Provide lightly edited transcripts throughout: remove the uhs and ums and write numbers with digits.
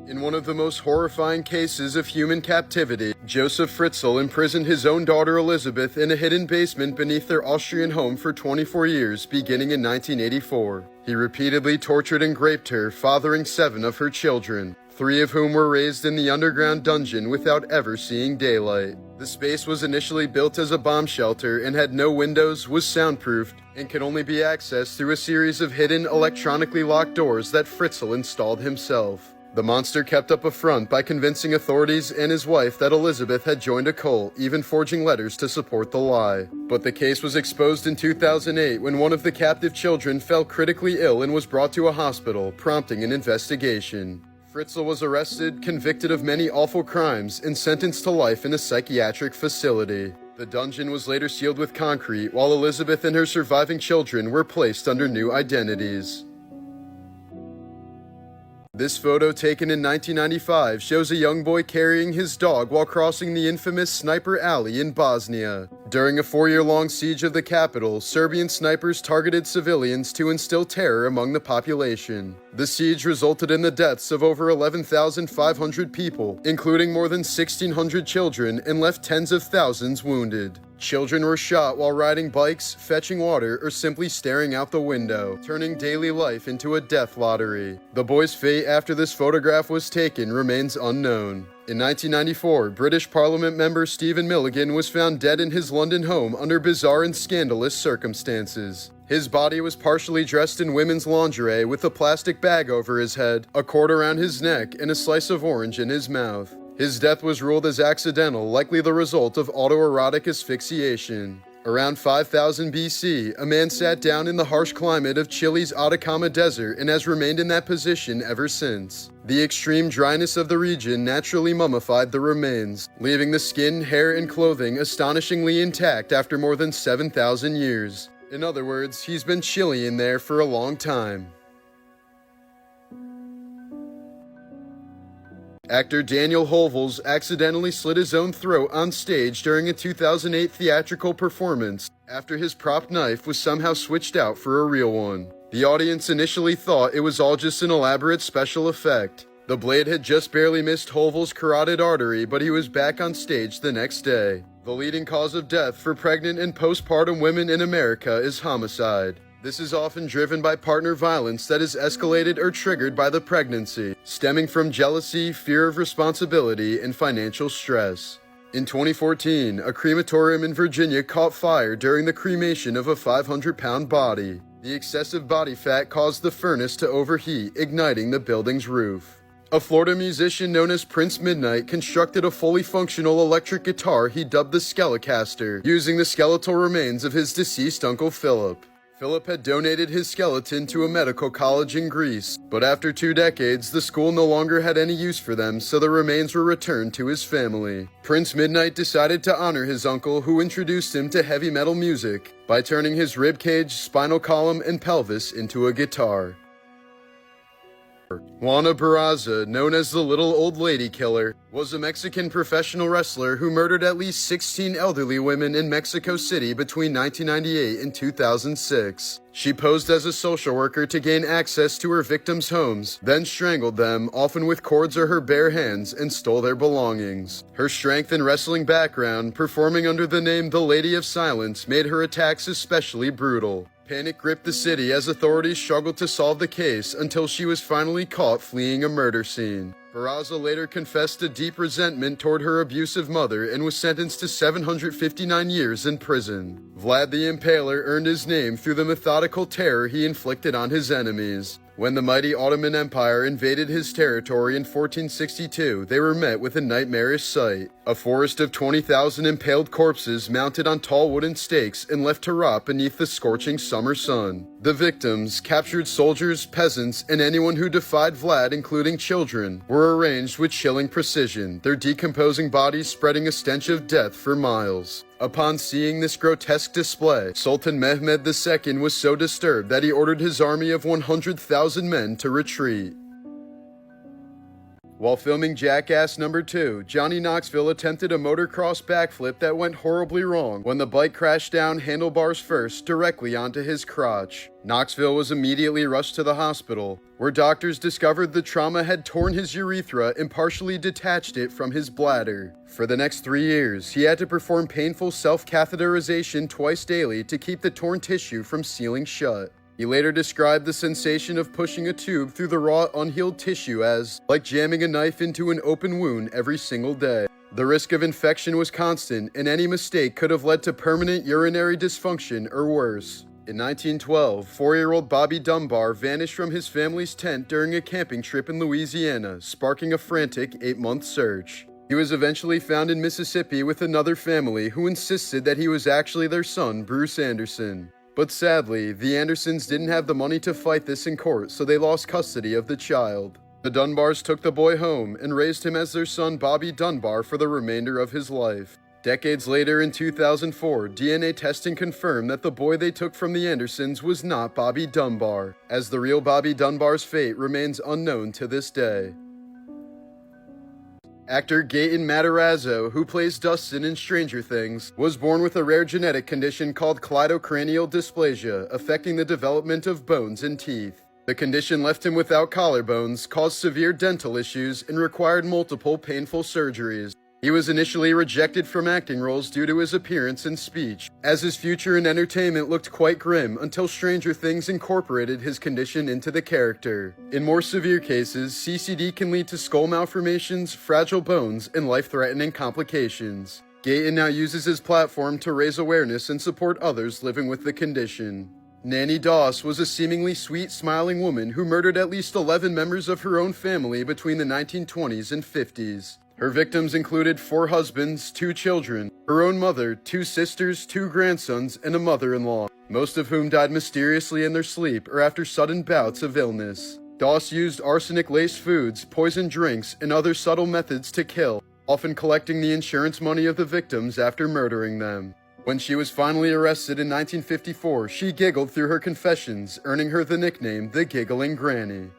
In one of the most horrifying cases of human captivity, Joseph Fritzl imprisoned his own daughter Elizabeth in a hidden basement beneath their Austrian home for 24 years, beginning in 1984. He repeatedly tortured and raped her, fathering 7 of her children, 3 of whom were raised in the underground dungeon without ever seeing daylight. The space was initially built as a bomb shelter and had no windows, was soundproofed, and could only be accessed through a series of hidden electronically locked doors that Fritzl installed himself. The monster kept up a front by convincing authorities and his wife that Elizabeth had joined a cult, even forging letters to support the lie. But the case was exposed in 2008 when one of the captive children fell critically ill and was brought to a hospital, prompting an investigation. Fritzl was arrested, convicted of many awful crimes, and sentenced to life in a psychiatric facility. The dungeon was later sealed with concrete, while Elizabeth and her surviving children were placed under new identities. This photo, taken in 1995, shows a young boy carrying his dog while crossing the infamous Sniper Alley in Bosnia. During a 4-year-long siege of the capital, Serbian snipers targeted civilians to instill terror among the population. The siege resulted in the deaths of over 11,500 people, including more than 1,600 children, and left tens of thousands wounded. Children were shot while riding bikes, fetching water, or simply staring out the window, turning daily life into a death lottery. The boy's fate after this photograph was taken remains unknown. In 1994, British Parliament member Stephen Milligan was found dead in his London home under bizarre and scandalous circumstances. His body was partially dressed in women's lingerie with a plastic bag over his head, a cord around his neck, and a slice of orange in his mouth. His death was ruled as accidental, likely the result of autoerotic asphyxiation. Around 5000 BC, a man sat down in the harsh climate of Chile's Atacama Desert and has remained in that position ever since. The extreme dryness of the region naturally mummified the remains, leaving the skin, hair, and clothing astonishingly intact after more than 7,000 years. In other words, he's been Chilean there for a long time. Actor Daniel Hovels accidentally slit his own throat on stage during a 2008 theatrical performance after his prop knife was somehow switched out for a real one. The audience initially thought it was all just an elaborate special effect. The blade had just barely missed Hovels' carotid artery, but he was back on stage the next day. The leading cause of death for pregnant and postpartum women in America is homicide. This is often driven by partner violence that is escalated or triggered by the pregnancy, stemming from jealousy, fear of responsibility, and financial stress. In 2014, a crematorium in Virginia caught fire during the cremation of a 500-pound body. The excessive body fat caused the furnace to overheat, igniting the building's roof. A Florida musician known as Prince Midnight constructed a fully functional electric guitar he dubbed the Skelecaster, using the skeletal remains of his deceased Uncle Philip. Philip had donated his skeleton to a medical college in Greece, but after 2 decades, the school no longer had any use for them, so the remains were returned to his family. Prince Midnight decided to honor his uncle, who introduced him to heavy metal music, by turning his ribcage, spinal column, and pelvis into a guitar. Juana Barraza, known as the Little Old Lady Killer, was a Mexican professional wrestler who murdered at least 16 elderly women in Mexico City between 1998 and 2006. She posed as a social worker to gain access to her victims' homes, then strangled them, often with cords or her bare hands, and stole their belongings. Her strength and wrestling background, performing under the name the Lady of Silence, made her attacks especially brutal. Panic gripped the city as authorities struggled to solve the case until she was finally caught fleeing a murder scene. Barraza later confessed to deep resentment toward her abusive mother and was sentenced to 759 years in prison. Vlad the Impaler earned his name through the methodical terror he inflicted on his enemies. When the mighty Ottoman Empire invaded his territory in 1462, they were met with a nightmarish sight: a forest of 20,000 impaled corpses mounted on tall wooden stakes and left to rot beneath the scorching summer sun. The victims, captured soldiers, peasants, and anyone who defied Vlad, including children, were arranged with chilling precision, their decomposing bodies spreading a stench of death for miles. Upon seeing this grotesque display, Sultan Mehmed II was so disturbed that he ordered his army of 100,000 men to retreat. While filming Jackass number 2, Johnny Knoxville attempted a motocross backflip that went horribly wrong when the bike crashed down handlebars first directly onto his crotch. Knoxville was immediately rushed to the hospital, where doctors discovered the trauma had torn his urethra and partially detached it from his bladder. For the next 3 years, he had to perform painful self-catheterization twice daily to keep the torn tissue from sealing shut. He later described the sensation of pushing a tube through the raw, unhealed tissue as like jamming a knife into an open wound every single day. The risk of infection was constant, and any mistake could have led to permanent urinary dysfunction or worse. In 1912, 4-year-old Bobby Dunbar vanished from his family's tent during a camping trip in Louisiana, sparking a frantic 8-month search. He was eventually found in Mississippi with another family who insisted that he was actually their son, Bruce Anderson. But sadly, the Andersons didn't have the money to fight this in court, so they lost custody of the child. The Dunbars took the boy home and raised him as their son Bobby Dunbar for the remainder of his life. Decades later, in 2004, DNA testing confirmed that the boy they took from the Andersons was not Bobby Dunbar, as the real Bobby Dunbar's fate remains unknown to this day. Actor Gaten Matarazzo, who plays Dustin in Stranger Things, was born with a rare genetic condition called cleidocranial dysplasia, affecting the development of bones and teeth. The condition left him without collarbones, caused severe dental issues, and required multiple painful surgeries. He was initially rejected from acting roles due to his appearance and speech, as his future in entertainment looked quite grim until Stranger Things incorporated his condition into the character. In more severe cases, CCD can lead to skull malformations, fragile bones, and life-threatening complications. Gaten now uses his platform to raise awareness and support others living with the condition. Nanny Doss was a seemingly sweet, smiling woman who murdered at least 11 members of her own family between the 1920s and 50s. Her victims included 4 husbands, 2 children, her own mother, 2 sisters, 2 grandsons, and a mother-in-law, most of whom died mysteriously in their sleep or after sudden bouts of illness. Doss used arsenic-laced foods, poisoned drinks, and other subtle methods to kill, often collecting the insurance money of the victims after murdering them. When she was finally arrested in 1954, she giggled through her confessions, earning her the nickname the Giggling Granny.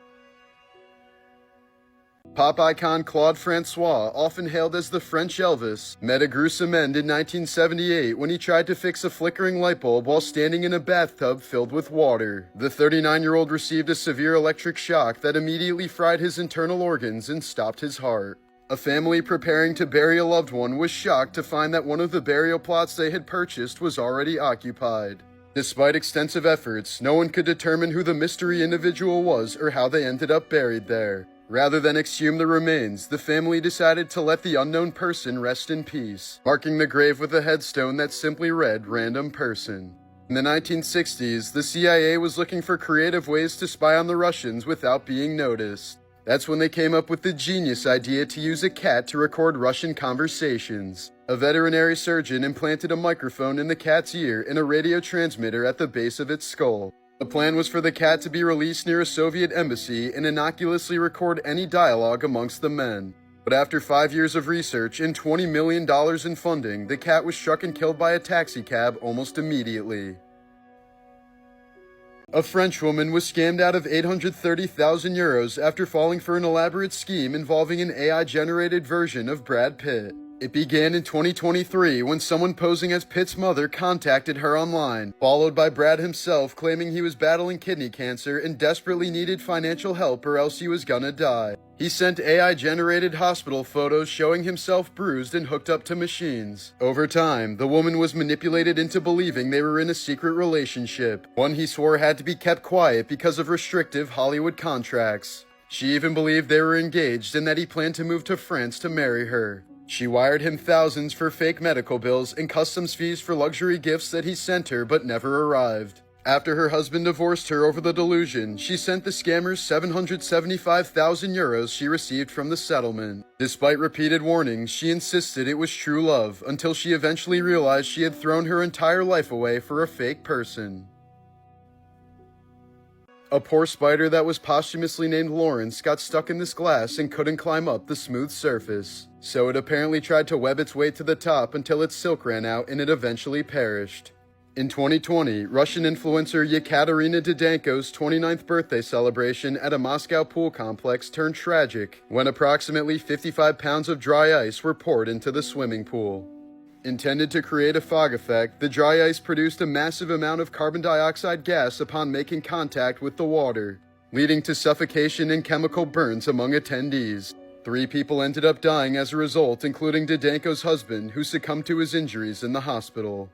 Pop icon Claude Francois, often hailed as the French Elvis, met a gruesome end in 1978 when he tried to fix a flickering light bulb while standing in a bathtub filled with water. The 39-year-old received a severe electric shock that immediately fried his internal organs and stopped his heart. A family preparing to bury a loved one was shocked to find that one of the burial plots they had purchased was already occupied. Despite extensive efforts, no one could determine who the mystery individual was or how they ended up buried there. Rather than exhume the remains, the family decided to let the unknown person rest in peace, marking the grave with a headstone that simply read, "Random Person." In the 1960s, the CIA was looking for creative ways to spy on the Russians without being noticed. That's when they came up with the genius idea to use a cat to record Russian conversations. A veterinary surgeon implanted a microphone in the cat's ear and a radio transmitter at the base of its skull. The plan was for the cat to be released near a Soviet embassy and innocuously record any dialogue amongst the men. But after 5 years of research and $20 million in funding, the cat was struck and killed by a taxicab almost immediately. A French woman was scammed out of 830,000 euros after falling for an elaborate scheme involving an AI-generated version of Brad Pitt. It began in 2023 when someone posing as Pitt's mother contacted her online, followed by Brad himself claiming he was battling kidney cancer and desperately needed financial help or else he was gonna die. He sent AI-generated hospital photos showing himself bruised and hooked up to machines. Over time, the woman was manipulated into believing they were in a secret relationship, one he swore had to be kept quiet because of restrictive Hollywood contracts. She even believed they were engaged and that he planned to move to France to marry her. She wired him thousands for fake medical bills and customs fees for luxury gifts that he sent her but never arrived. After her husband divorced her over the delusion, she sent the scammers 775,000 euros she received from the settlement. Despite repeated warnings, she insisted it was true love until she eventually realized she had thrown her entire life away for a fake person. A poor spider that was posthumously named Lawrence got stuck in this glass and couldn't climb up the smooth surface. So it apparently tried to web its way to the top until its silk ran out and it eventually perished. In 2020, Russian influencer Yekaterina Didenko's 29th birthday celebration at a Moscow pool complex turned tragic when approximately 55 pounds of dry ice were poured into the swimming pool. Intended to create a fog effect, the dry ice produced a massive amount of carbon dioxide gas upon making contact with the water, leading to suffocation and chemical burns among attendees. 3 people ended up dying as a result, including Didenko's husband, who succumbed to his injuries in the hospital.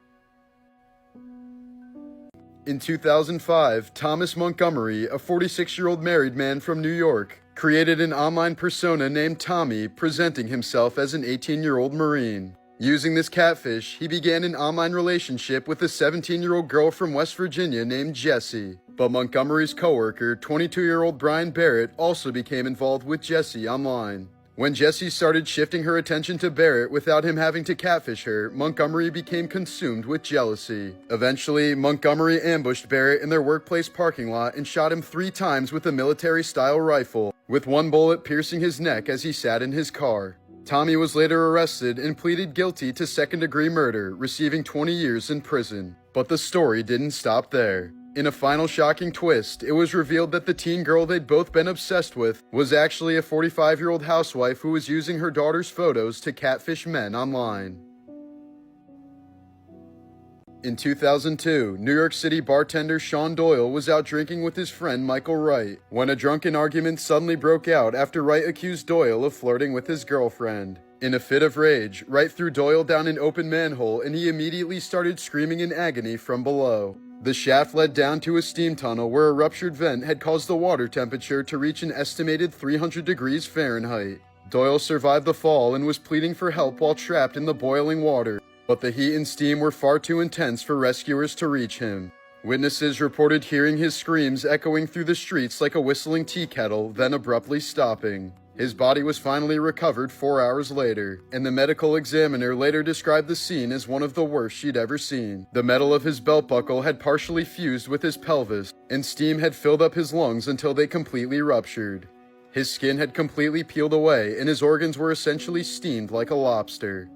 In 2005, Thomas Montgomery, a 46-year-old married man from New York, created an online persona named Tommy, presenting himself as an 18-year-old Marine. Using this catfish, he began an online relationship with a 17-year-old girl from West Virginia named Jessie. But Montgomery's coworker, 22-year-old Brian Barrett, also became involved with Jessie online. When Jessie started shifting her attention to Barrett without him having to catfish her, Montgomery became consumed with jealousy. Eventually, Montgomery ambushed Barrett in their workplace parking lot and shot him 3 times with a military-style rifle, with 1 bullet piercing his neck as he sat in his car. Tommy was later arrested and pleaded guilty to second-degree murder, receiving 20 years in prison. But the story didn't stop there. In a final shocking twist, it was revealed that the teen girl they'd both been obsessed with was actually a 45-year-old housewife who was using her daughter's photos to catfish men online. In 2002, New York City bartender Sean Doyle was out drinking with his friend Michael Wright when a drunken argument suddenly broke out after Wright accused Doyle of flirting with his girlfriend. In a fit of rage, Wright threw Doyle down an open manhole and he immediately started screaming in agony from below. The shaft led down to a steam tunnel where a ruptured vent had caused the water temperature to reach an estimated 300 degrees Fahrenheit. Doyle survived the fall and was pleading for help while trapped in the boiling water, but the heat and steam were far too intense for rescuers to reach him. Witnesses reported hearing his screams echoing through the streets like a whistling tea kettle, then abruptly stopping. His body was finally recovered 4 hours later, and the medical examiner later described the scene as one of the worst she'd ever seen. The metal of his belt buckle had partially fused with his pelvis, and steam had filled up his lungs until they completely ruptured. His skin had completely peeled away, and his organs were essentially steamed like a lobster.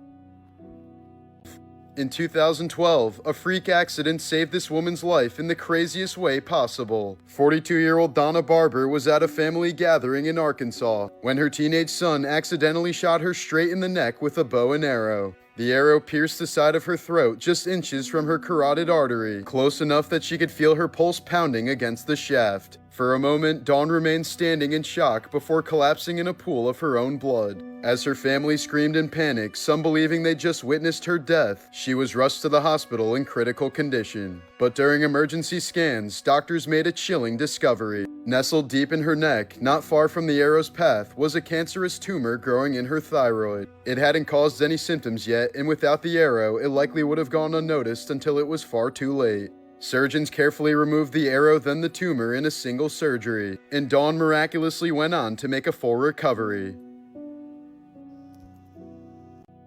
In 2012, a freak accident saved this woman's life in the craziest way possible. 42-year-old Donna Barber was at a family gathering in Arkansas when her teenage son accidentally shot her straight in the neck with a bow and arrow. The arrow pierced the side of her throat just inches from her carotid artery, close enough that she could feel her pulse pounding against the shaft. For a moment, Dawn remained standing in shock before collapsing in a pool of her own blood. As her family screamed in panic, some believing they just witnessed her death, she was rushed to the hospital in critical condition. But during emergency scans, doctors made a chilling discovery. Nestled deep in her neck, not far from the arrow's path, was a cancerous tumor growing in her thyroid. It hadn't caused any symptoms yet, and without the arrow, it likely would have gone unnoticed until it was far too late. Surgeons carefully removed the arrow then the tumor in a single surgery, and Dawn miraculously went on to make a full recovery.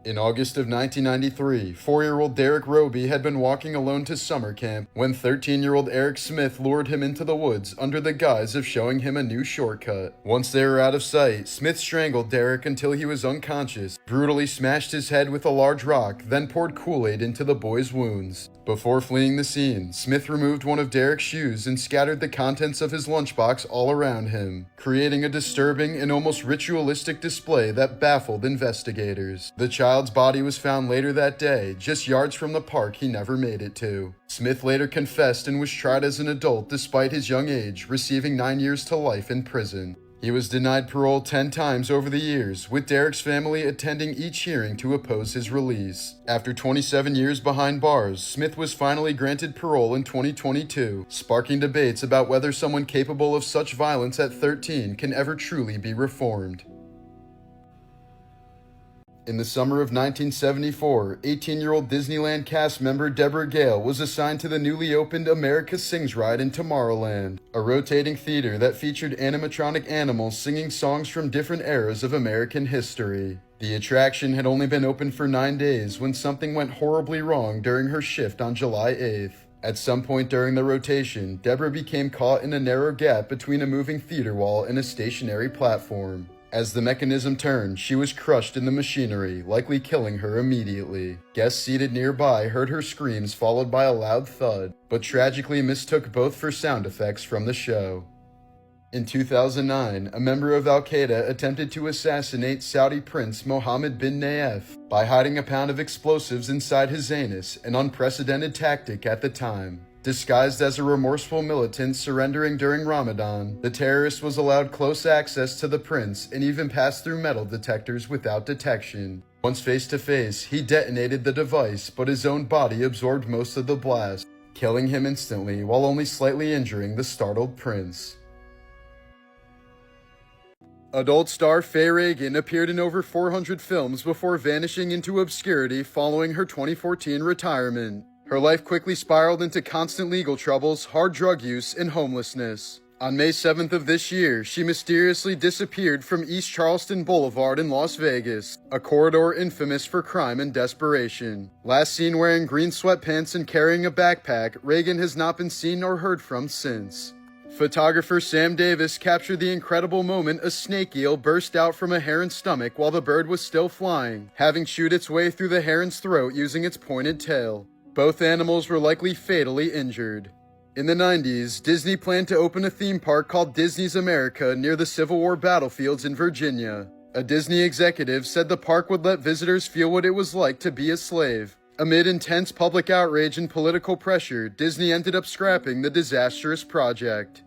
In August of 1993, 4-year-old Derek Roby had been walking alone to summer camp when 13-year-old Eric Smith lured him into the woods under the guise of showing him a new shortcut. Once they were out of sight, Smith strangled Derek until he was unconscious, brutally smashed his head with a large rock, then poured Kool-Aid into the boy's wounds. Before fleeing the scene, Smith removed one of Derek's shoes and scattered the contents of his lunchbox all around him, creating a disturbing and almost ritualistic display that baffled investigators. The child's body was found later that day, just yards from the park he never made it to. Smith later confessed and was tried as an adult despite his young age, receiving 9 years to life in prison. He was denied parole 10 times over the years, with Derek's family attending each hearing to oppose his release. After 27 years behind bars, Smith was finally granted parole in 2022, sparking debates about whether someone capable of such violence at 13 can ever truly be reformed. In the summer of 1974, 18-year-old Disneyland cast member Deborah Gale was assigned to the newly opened America Sings ride in Tomorrowland, a rotating theater that featured animatronic animals singing songs from different eras of American history. The attraction had only been open for 9 days when something went horribly wrong during her shift on July 8th. At some point during the rotation, Deborah became caught in a narrow gap between a moving theater wall and a stationary platform. As the mechanism turned, she was crushed in the machinery, likely killing her immediately. Guests seated nearby heard her screams followed by a loud thud, but tragically mistook both for sound effects from the show. In 2009, a member of Al-Qaeda attempted to assassinate Saudi Prince Mohammed bin Nayef by hiding a pound of explosives inside his anus, an unprecedented tactic at the time. Disguised as a remorseful militant surrendering during Ramadan, the terrorist was allowed close access to the prince and even passed through metal detectors without detection. Once face to face, he detonated the device, but his own body absorbed most of the blast, killing him instantly while only slightly injuring the startled prince. Adult star Fay Reagan appeared in over 400 films before vanishing into obscurity following her 2014 retirement. Her life quickly spiraled into constant legal troubles, hard drug use, and homelessness. On May 7th of this year, she mysteriously disappeared from East Charleston Boulevard in Las Vegas, a corridor infamous for crime and desperation. Last seen wearing green sweatpants and carrying a backpack, Reagan has not been seen or heard from since. Photographer Sam Davis captured the incredible moment a snake eel burst out from a heron's stomach while the bird was still flying, having chewed its way through the heron's throat using its pointed tail. Both animals were likely fatally injured. In the 90s, Disney planned to open a theme park called Disney's America near the Civil War battlefields in Virginia. A Disney executive said the park would let visitors feel what it was like to be a slave. Amid intense public outrage and political pressure, Disney ended up scrapping the disastrous project.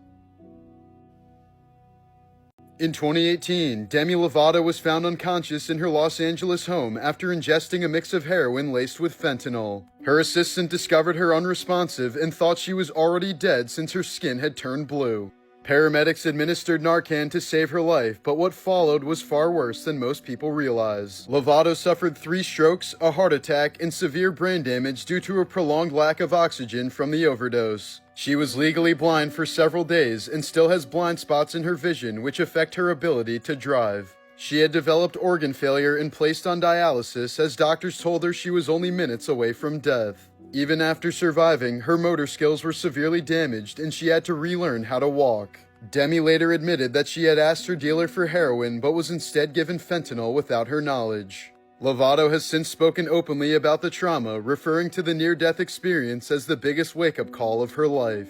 In 2018, Demi Lovato was found unconscious in her Los Angeles home after ingesting a mix of heroin laced with fentanyl. Her assistant discovered her unresponsive and thought she was already dead since her skin had turned blue. Paramedics administered Narcan to save her life, but what followed was far worse than most people realize. Lovato suffered 3 strokes, a heart attack, and severe brain damage due to a prolonged lack of oxygen from the overdose. She was legally blind for several days and still has blind spots in her vision which affect her ability to drive. She had developed organ failure and placed on dialysis as doctors told her she was only minutes away from death. Even after surviving, her motor skills were severely damaged and she had to relearn how to walk. Demi later admitted that she had asked her dealer for heroin but was instead given fentanyl without her knowledge. Lovato has since spoken openly about the trauma, referring to the near-death experience as the biggest wake-up call of her life.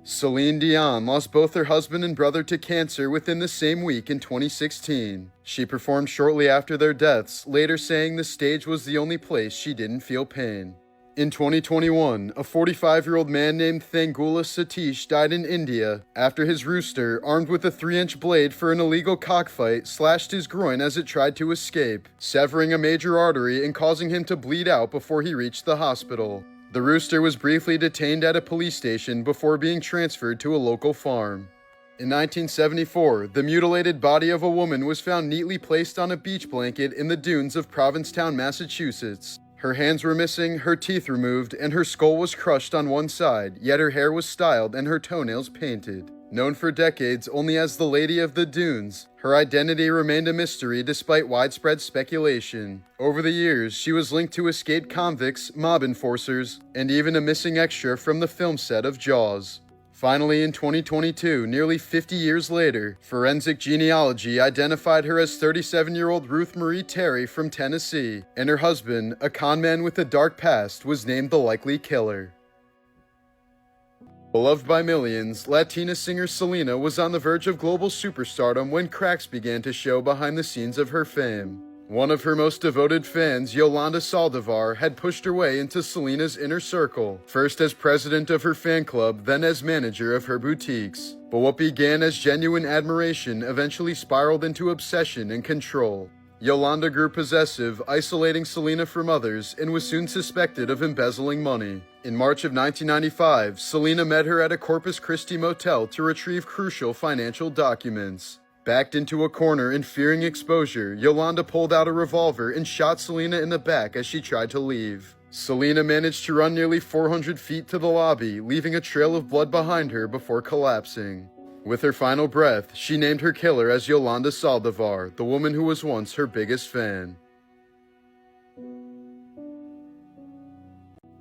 Celine Dion lost both her husband and brother to cancer within the same week in 2016. She performed shortly after their deaths, later saying the stage was the only place she didn't feel pain. In 2021, a 45-year-old man named Thangula Satish died in India after his rooster, armed with a 3-inch blade for an illegal cockfight, slashed his groin as it tried to escape, severing a major artery and causing him to bleed out before he reached the hospital. The rooster was briefly detained at a police station before being transferred to a local farm. In 1974, the mutilated body of a woman was found neatly placed on a beach blanket in the dunes of Provincetown, Massachusetts. Her hands were missing, her teeth removed, and her skull was crushed on one side, yet her hair was styled and her toenails painted. Known for decades only as the Lady of the Dunes, her identity remained a mystery despite widespread speculation. Over the years, she was linked to escaped convicts, mob enforcers, and even a missing extra from the film set of Jaws. Finally, in 2022, nearly 50 years later, forensic genealogy identified her as 37-year-old Ruth Marie Terry from Tennessee, and her husband, a con man with a dark past, was named the likely killer. Beloved by millions, Latina singer Selena was on the verge of global superstardom when cracks began to show behind the scenes of her fame. One of her most devoted fans, Yolanda Saldivar, had pushed her way into Selena's inner circle, first as president of her fan club, then as manager of her boutiques. But what began as genuine admiration eventually spiraled into obsession and control. Yolanda grew possessive, isolating Selena from others, and was soon suspected of embezzling money. In March of 1995, Selena met her at a Corpus Christi motel to retrieve crucial financial documents. Backed into a corner and fearing exposure, Yolanda pulled out a revolver and shot Selena in the back as she tried to leave. Selena managed to run nearly 400 feet to the lobby, leaving a trail of blood behind her before collapsing. With her final breath, she named her killer as Yolanda Saldivar, the woman who was once her biggest fan.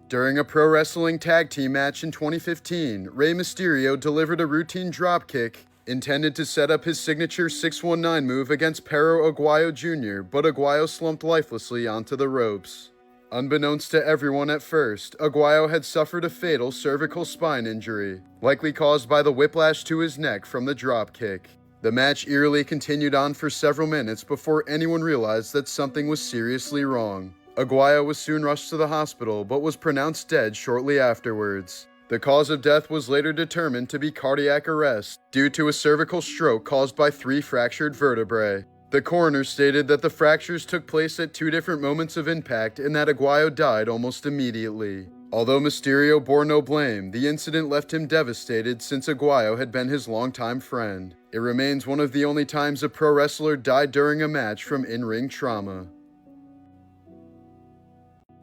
During a pro wrestling tag team match in 2015, Rey Mysterio delivered a routine dropkick intended to set up his signature 619 move against Pero Aguayo Jr., but Aguayo slumped lifelessly onto the ropes. Unbeknownst to everyone at first, Aguayo had suffered a fatal cervical spine injury, likely caused by the whiplash to his neck from the dropkick. The match eerily continued on for several minutes before anyone realized that something was seriously wrong. Aguayo was soon rushed to the hospital, but was pronounced dead shortly afterwards. The cause of death was later determined to be cardiac arrest, due to a cervical stroke caused by 3 fractured vertebrae. The coroner stated that the fractures took place at 2 different moments of impact and that Aguayo died almost immediately. Although Mysterio bore no blame, the incident left him devastated since Aguayo had been his longtime friend. It remains one of the only times a pro wrestler died during a match from in-ring trauma.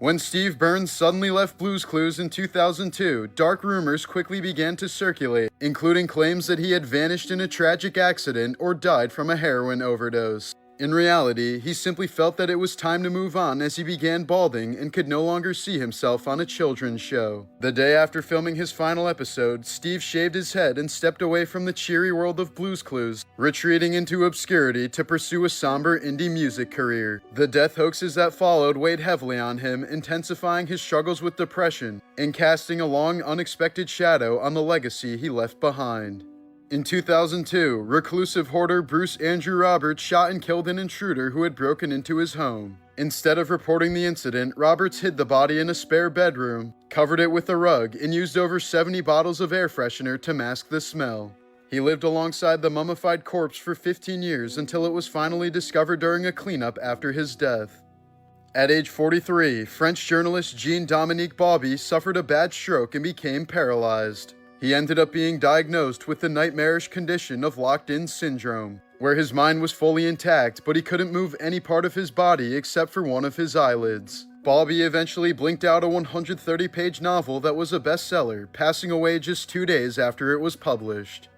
When Steve Burns suddenly left Blue's Clues in 2002, dark rumors quickly began to circulate, including claims that he had vanished in a tragic accident or died from a heroin overdose. In reality, he simply felt that it was time to move on as he began balding and could no longer see himself on a children's show. The day after filming his final episode, Steve shaved his head and stepped away from the cheery world of Blue's Clues, retreating into obscurity to pursue a somber indie music career. The death hoaxes that followed weighed heavily on him, intensifying his struggles with depression and casting a long, unexpected shadow on the legacy he left behind. In 2002, reclusive hoarder Bruce Andrew Roberts shot and killed an intruder who had broken into his home. Instead of reporting the incident, Roberts hid the body in a spare bedroom, covered it with a rug, and used over 70 bottles of air freshener to mask the smell. He lived alongside the mummified corpse for 15 years until it was finally discovered during a cleanup after his death. At age 43, French journalist Jean-Dominique Bauby suffered a bad stroke and became paralyzed. He ended up being diagnosed with the nightmarish condition of locked-in syndrome, where his mind was fully intact, but he couldn't move any part of his body except for one of his eyelids. Bobby eventually blinked out a 130-page novel that was a bestseller, passing away just 2 days after it was published.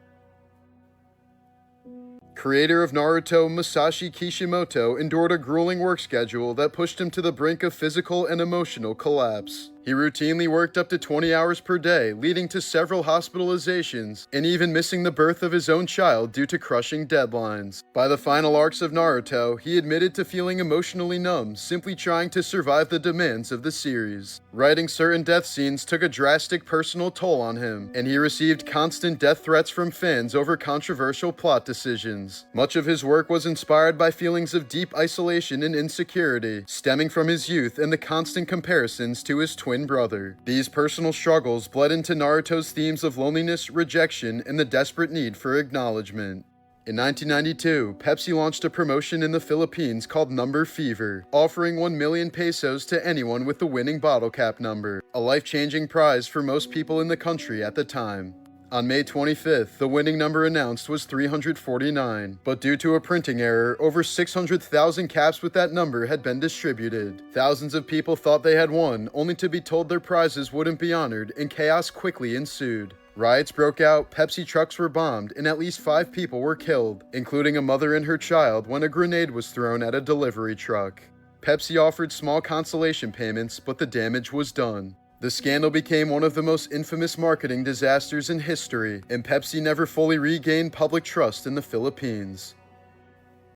Creator of Naruto Masashi Kishimoto endured a grueling work schedule that pushed him to the brink of physical and emotional collapse. He routinely worked up to 20 hours per day, leading to several hospitalizations, and even missing the birth of his own child due to crushing deadlines. By the final arcs of Naruto, he admitted to feeling emotionally numb, simply trying to survive the demands of the series. Writing certain death scenes took a drastic personal toll on him, and he received constant death threats from fans over controversial plot decisions. Much of his work was inspired by feelings of deep isolation and insecurity, stemming from his youth and the constant comparisons to his twin brother. These personal struggles bled into Naruto's themes of loneliness, rejection, and the desperate need for acknowledgement. In 1992, Pepsi launched a promotion in the Philippines called Number Fever, offering 1 million pesos to anyone with the winning bottle cap number, a life-changing prize for most people in the country at the time. On May 25th, the winning number announced was 349, but due to a printing error, over 600,000 caps with that number had been distributed. Thousands of people thought they had won, only to be told their prizes wouldn't be honored, and chaos quickly ensued. Riots broke out, Pepsi trucks were bombed, and at least 5 people were killed, including a mother and her child when a grenade was thrown at a delivery truck. Pepsi offered small consolation payments, but the damage was done. The scandal became one of the most infamous marketing disasters in history, and Pepsi never fully regained public trust in the Philippines.